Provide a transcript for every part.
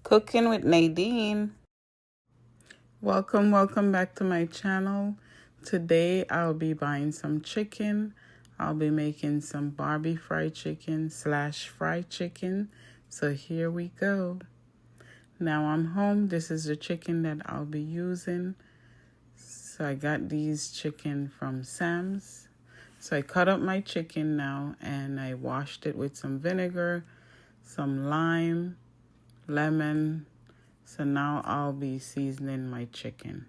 Cooking with Nadine. Welcome back to my channel. Today I'll be buying some chicken. I'll be making some Barbie fried chicken / fried chicken. So here we go. Now I'm home. This is the chicken that I'll be using. So I got these chicken from Sam's. So I cut up my chicken now and I washed it with some vinegar, some lime, lemon. So now I'll be seasoning my chicken.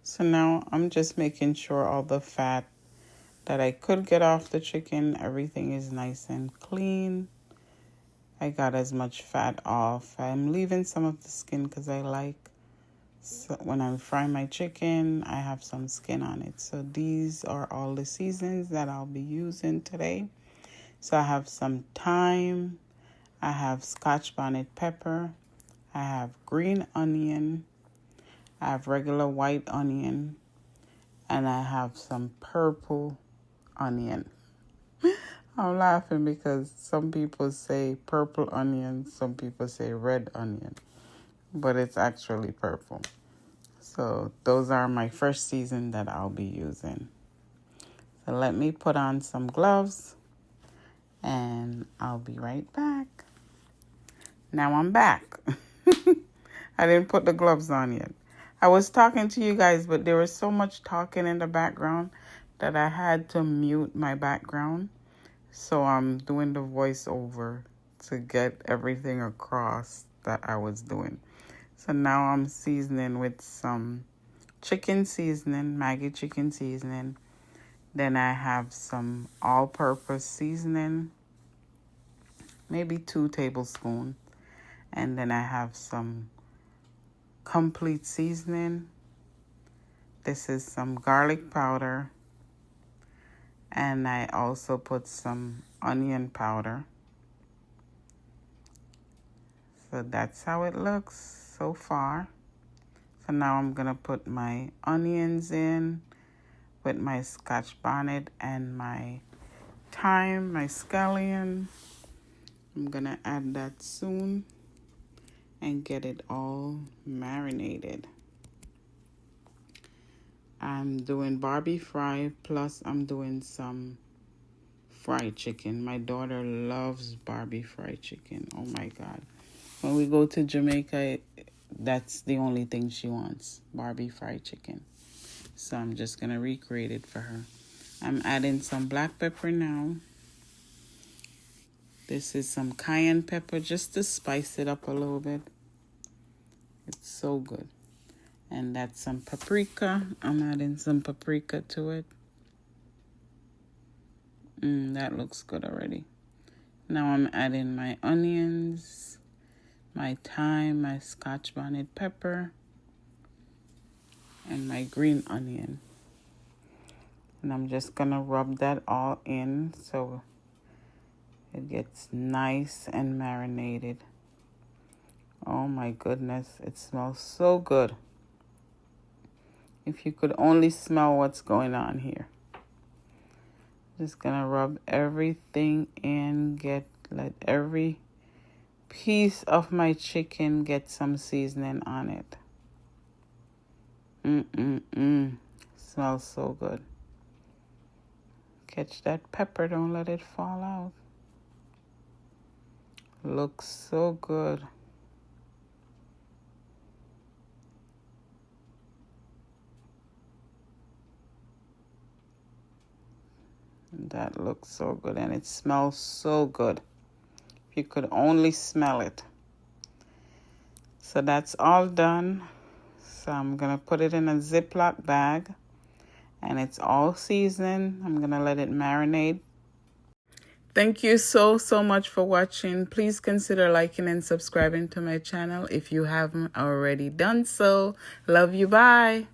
So now I'm just making sure all the fat that I could get off the chicken, everything is nice and clean. I got as much fat off. I'm leaving some of the skin because I like, so when I fry my chicken, I have some skin on it. So these are all the seasons that I'll be using today. So I have some thyme, I have Scotch bonnet pepper, I have green onion, I have regular white onion, and I have some purple onion. I'm laughing because some people say purple onion, some people say red onion, but it's actually purple. So those are my first season that I'll be using. So let me put on some gloves and I'll be right back. Now I'm back. I didn't put the gloves on yet. I was talking to you guys, but there was so much talking in the background that I had to mute my background. So I'm doing the voiceover to get everything across that I was doing. So now I'm seasoning with some chicken seasoning, Maggi chicken seasoning. Then I have some all-purpose seasoning, maybe 2 tablespoons. And then I have some complete seasoning. This is some garlic powder. And I also put some onion powder. So that's how it looks so far. So now I'm going to put my onions in with my Scotch bonnet and my thyme, my scallion. I'm going to add that soon and get it all marinated. I'm doing Barbie fry, plus I'm doing some fried chicken. My daughter loves Barbie fried chicken. Oh my God. When we go to Jamaica, that's the only thing she wants, Barbie fried chicken. So I'm just going to recreate it for her. I'm adding some black pepper now. This is some cayenne pepper just to spice it up a little bit. It's so good. And that's some paprika. I'm adding some paprika to it. That looks good already. Now I'm adding my onions, my thyme, my Scotch bonnet pepper, and my green onion. And I'm just going to rub that all in so it gets nice and marinated. Oh my goodness, it smells so good. If you could only smell what's going on here. Just gonna rub everything in, let every piece of my chicken get some seasoning on it. Smells so good. Catch that pepper, don't let it fall out. Looks so good. That looks so good and it smells so good. If you could only smell it. So that's all done. So I'm going to put it in a Ziploc bag and it's all seasoned. I'm going to let it marinate. Thank you so much for watching. Please consider liking and subscribing to my channel if you haven't already done so. Love you. Bye.